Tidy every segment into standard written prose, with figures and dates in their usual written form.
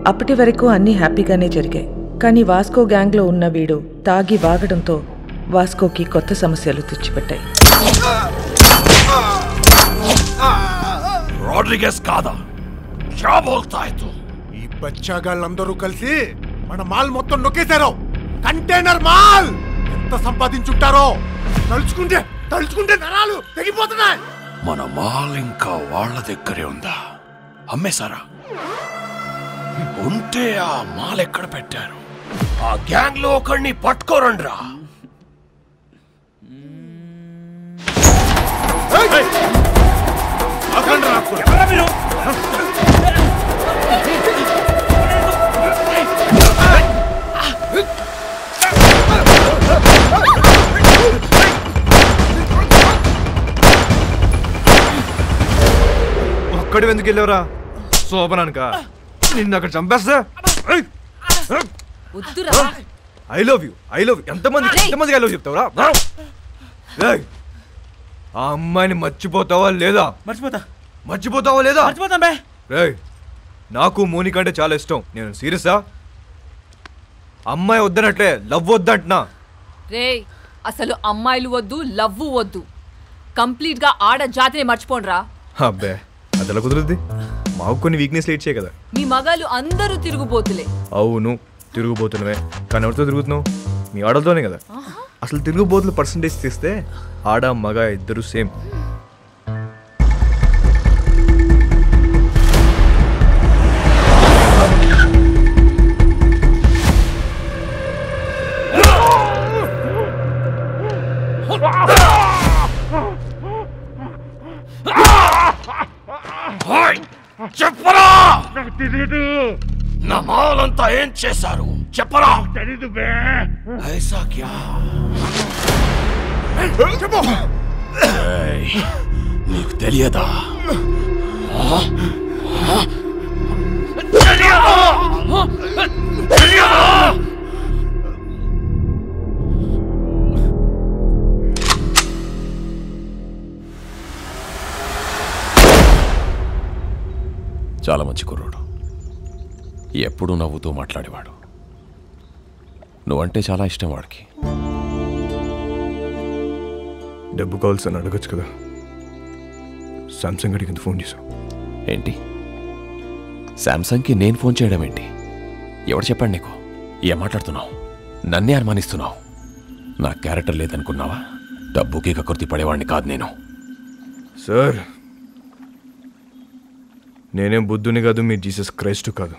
అప్పటి వరకు అన్నీ హ్యాపీగానే జరిగాయి. కానీ వాస్కో గ్యాంగ్లో ఉన్న వీడు తాగి వాగడంతో వాస్కోకి కొత్త సమస్యలు తెచ్చిపెట్టాయి. రోడ్రిగస్ కాదా? క్యా బోల్తా హై తు? ఈ బచ్చాగాళ్ళందరూ కలిసి మన మాల్ మొత్తం నొక్కేశారు. కంటైనర్ మాల్ ఎంత సంపాదించుంటారో తలుచుకుంటే నరాలు తెగిపోతున్నాయి. మన మాల్ ఇంకా వాళ్ళ దగ్గరే ఉందా? అమ్మేశారా? ఉంటే ఆ మాల్ ఎక్కడ పెట్టారు? ఆ గ్యాంగ్ లో ఒకడిని పట్టుకోరండ్రా. ఒక్కడి ఎందుకు వెళ్ళావురా? శోభనానిక నిన్ను అక్కడ చంపేస్తా. ఐ లవ్ యూ ఎంతమందికి ఐ లవ్ చెప్తావురా? ఆ అమ్మాయిని మర్చిపోతావా లేదా? మర్చిపోతావా లేదా? రేయ్, నాకు మోనిక అంటే చాలా ఇష్టం. నేను సీరియసా? అమ్మాయి వద్దనట్లే, లవ్ వద్దంటున్నా. రేయ్, అసలు అమ్మాయిలు వద్దు, లవ్ వద్దు. కంప్లీట్ గా ఆడ జాతిని మర్చిపోండ్రా. అబ్బే, అదెలా కుదురుద్ది? మాకు కొన్ని వీక్నెస్ లేట్ చేయ కదా. మీ మగాళ్ళు అందరూ తిరుగుబోతులే. అవును, తిరుగుబోతున్నవే. కానీ ఎవరితో తిరుగుతున్నావు? మీ ఆడలతోనే కదా. అసలు తిరుగుబోతుల పర్సంటేజ్ తీస్తే ఆడ మగ ఇద్దరు సేమ్. చెప్పరా, నా మాలంతా ఏం చేశారు? చెప్పరా. ఐసా క్యా? నీకు తెలియదా? చాలా మంచి కుర్రోడు, ఎప్పుడూ నవ్వుతూ మాట్లాడేవాడు. నువ్వంటే చాలా ఇష్టం వాడికి. డబ్బు కావాల్సిన అడగచ్చు కదా. సామ్సంగ్ గడికి ఎంత ఫోన్ చేశావు? ఏంటి, శాంసంగ్కి నేను ఫోన్ చేయడం ఏంటి? ఎవడు చెప్పాడు నీకు? ఏం మాట్లాడుతున్నావు? నన్నే అనుమానిస్తున్నావు. నా క్యారెక్టర్ లేదనుకున్నావా? డబ్బుకి కకృతి పడేవాడిని కాదు నేను. సార్, నేనేం బుద్ధుని కాదు, మీ జీసస్ క్రైస్ట్ కాదు.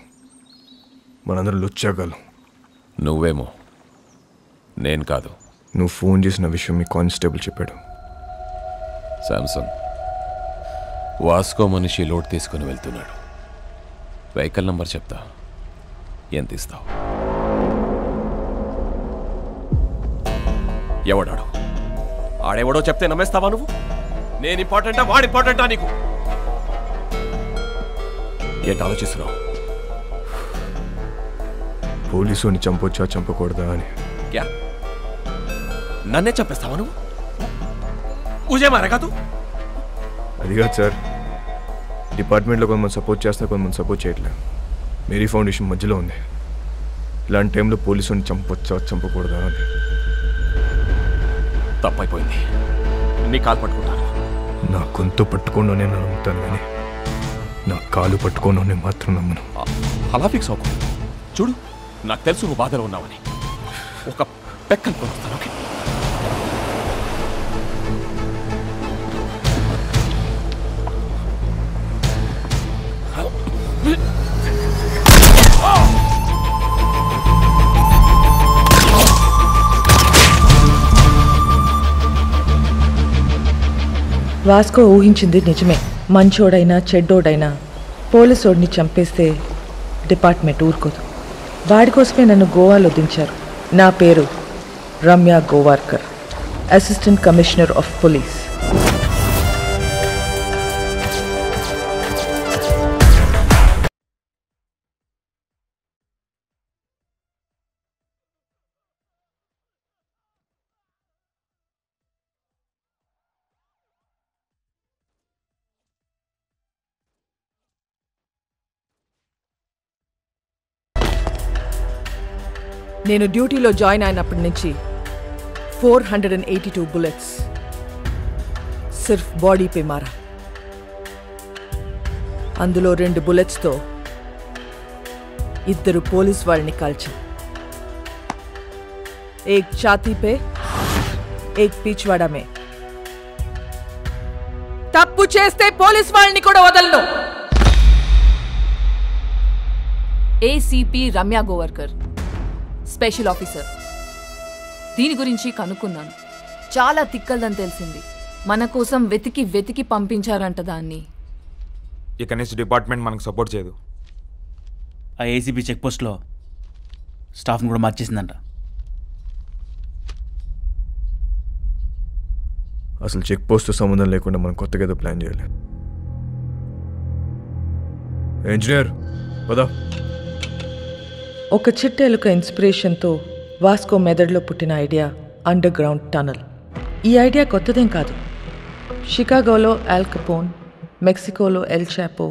మనందరం లుచ్చాగాలు. నువ్వేమో, నేను కాదు. నువ్వు ఫోన్ చేసిన విషయం మీ కానిస్టేబుల్ చెప్పాడు. శాంసంగ్ వాస్కో మనిషి లోడ్ తీసుకుని వెళ్తున్నాడు. వెహికల్ నంబర్ చెప్తా, ఎంత ఇస్తావు? ఎవడాడు? ఆడెవడో చెప్తే నమ్మేస్తావా నువ్వు? నేను ఇంపార్టెంటా, వాడు ఇంపార్టెంటా నీకు? ఏంటి ఆలోచిస్తున్నావు? పోలీసుని చంపొచ్చా చంపకూడదా అని. క్యా, నన్నే చంపేస్తావా నువ్వు? ఊజే మారా కాదు. అది కాదు సార్, డిపార్ట్మెంట్లో కొంతమంది సపోర్ట్ చేస్తా, కొంతమంది సపోర్ట్ చేయట్లేదు. మేరీ ఫౌండేషన్ మధ్యలో ఉంది. ఇలాంటి టైంలో పోలీసుని చంపొచ్చా చంపకూడదా అని. తప్పైపోయింది, నీ కాలు పట్టుకుంటాను. నా గొంతు పట్టుకోను నేను నమ్ముతాను, కానీ నా కాలు పట్టుకోను నేను మాత్రం నమ్మను. అలా ఫిక్స్ అవ్వకు. చూడు, నాకు తెలుసు నువ్వు బాధలో ఉన్నావని. ఒక పెక్కను కొనుస్తాను. ఓకే, వాస్కో ఊహించింది నిజమే. మంచోడైనా చెడ్డోడైనా పోలీసోడిని చంపేస్తే డిపార్ట్మెంట్ ఊరుకోదు. వాడి కోసమే నన్ను గోవాలో దించారు. నా పేరు Ramya Gowarkar, assistant commissioner of police. నేను డ్యూటీలో జాయిన్ అయినప్పటి నుంచి 482 बुलेट्स सिर्फ बॉडी पे मारा। అందులో 2 बुलेट्सతో ఇద్దరు పోలీస్ వాళ్ళని కాల్చా। एक छाती पे एक पिछवाड़ा में। తప్పు చేస్తే పోలీస్ వాళ్ళని కూడా వదలను। ACP Ramya Gowarkar special officer. దీని గురించి కనుక్కున్నాను, చాలా తిక్కల్దని తెలిసింది। మన కోసం వెతికి వెతికి పంపించారంట దాన్ని। ఇక నుంచి డిపార్ట్మెంట్ మనకు సపోర్ట్ చేయదు। ఆ ఏసీబీ చెక్ పోస్ట్లో స్టాఫ్ని కూడా మార్చేసిందంట। అసలు చెక్ పోస్ట్ సంబంధం లేకుండా మనం కొత్తగా ఏదో ప్లాన్ చేయాలి। ఇంజనీర్ పదా। ఒక చిట్టెలుక ఇన్స్పిరేషన్తో వాస్కో మెదడులో పుట్టిన ఐడియా అండర్ గ్రౌండ్ టనల్। ఈ ఐడియా కొత్తదేం కాదు। షికాగోలో ఆల్ కపోన్, మెక్సికోలో ఎల్ చాపో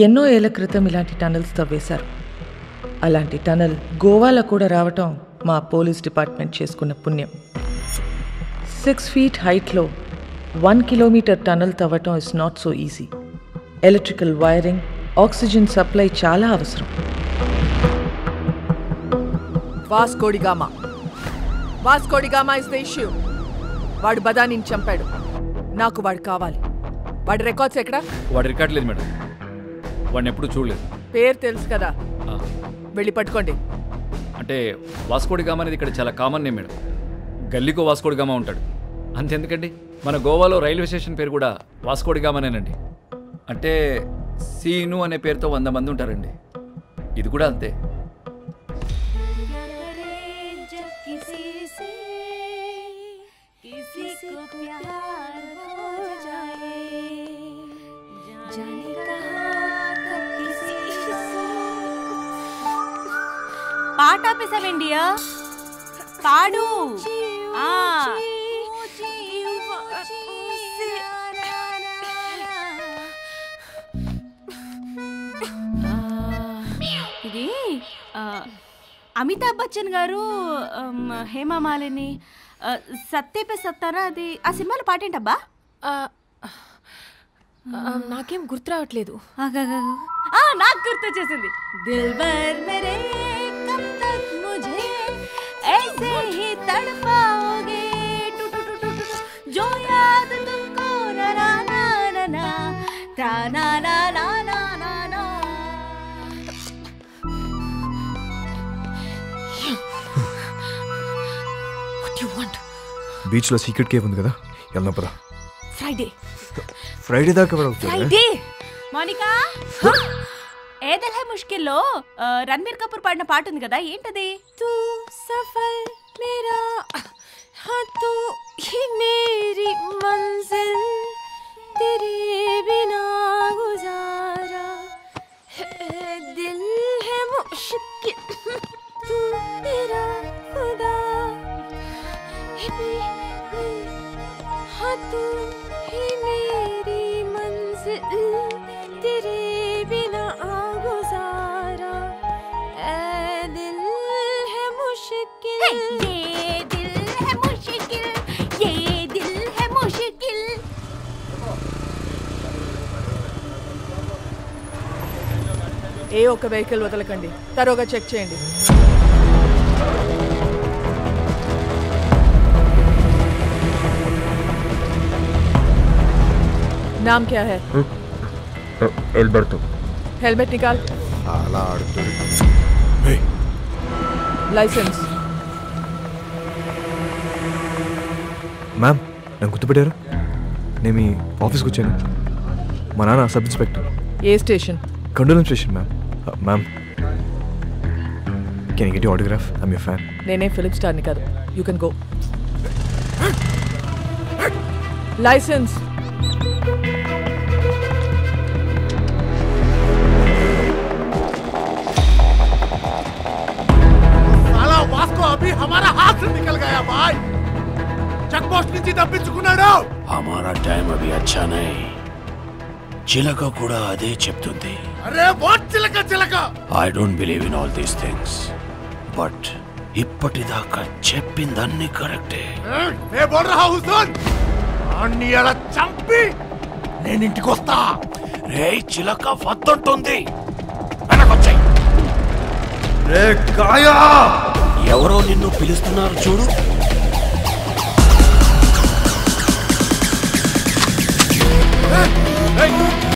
ఎన్నో ఏళ్ల క్రితం ఇలాంటి టనల్స్ తవ్వేశారు। అలాంటి టనల్ గోవాలో కూడా రావటం మా పోలీస్ డిపార్ట్మెంట్ చేసుకున్న పుణ్యం। 6 feet హైట్లో 1 kilometer టనల్ తవ్వటం is not so easy. Electrical wiring, oxygen supply చాలా అవసరం। Vasco da Gama is the issue. వాడు బదానిని చంపాడు, నాకు వాడు కావాలి। వాడి రికార్డ్స్ ఎక్కడా? వాడి రికార్డ్ లేదు మేడం, వాడిని ఎప్పుడు చూడలేదు। పేరు తెలుసు కదా, వెళ్ళి పట్టుకోండి। అంటే వాస్కోడిగామా అనేది ఇక్కడ చాలా కామన్ నేమ్ మేడం, గల్లీకో వాస్కోడిగామా ఉంటాడు అంతెందుకండి। మన గోవాలో రైల్వే స్టేషన్ పేరు కూడా వాస్కోడిగామానేనండి। అంటే సీను అనే పేరుతో 100 మంది ఉంటారండి, ఇది కూడా అంతే। పాట ఆపేసావేండియా, పాడు। ఇది అమితాబ్ బచ్చన్ గారు హేమమాలిని సత్తే పే సత్తారా, అది ఆ సినిమాలో పాటేంటబ్బా? నాకేం గుర్తు రావట్లేదు। నాకు గుర్తు వచ్చేసింది। దిల్బర్ మేరే కబ్ తక్ ముझे ऐसे ही तड़पाओगे जो याद तुमको ना ना ना ना ता ना ना ना ना ना ना। What do you want? బీచ్లో సీక్రెట్ కేవ్ ఉంది కదా, వెళ్దాం పదా। ఫ్రైడే దాకా ఫ్రైడే మోనికా, ఏ దిల్ హై ముష్కిల్లో రణబీర్ కపూర్ పాడిన పాట ఉంది కదా, ఏంటది? తూ సఫర్ మేరా हाँ तू ही मेरी मंजिल तेरे बिना गुजारा दिल है मुश्किल तू मेरा खुदा हाँ तू ही मेरी मंजिल तेरे बिना गुजारा दिल है मुश्किल ఏ ఒక్క వెహికల్ వదలకండి, తరోగా చెక్ చేయండి। नाम क्या है? एल्बर्टो। हेलमेट निकाल। అలా ఆడుతుంది। లైసెన్స్। మ్యామ్, నన్ను గుర్తుపెట్టారు? నేను మీ ఆఫీస్కి వచ్చాను, మా నాన్న sub inspector. A station? కండోలం station ma'am. Ma'am, can you get your autograph? I'm your fan. నేనే ఫిలిం స్టార్ని కాదు, యూ కెన్ గో। లైసెన్స్। साला वास्को अभी हमारा हाथ से निकल गया भाई। चेक पोस्ट నుంచి తప్పించుకున్నాడు। हमारा टाइम अभी अच्छा नहीं। చిలక కూడా అదే చెప్తుంది। అరే వాట్ చిలక చిలక? I don't believe in all these things, but ఇప్పటిదాకా చెప్పిందన్నీ కరెక్టే. मैं बोल रहा हूँ सुन అన్ని అలా చంపి నేను ఇంటికి వస్తా. రే చిలక వద్దంటుంది, వెనకొచ్చాయి. రే కాయా, ఎవరో నిన్ను పిలుస్తున్నారు చూడు. ఏ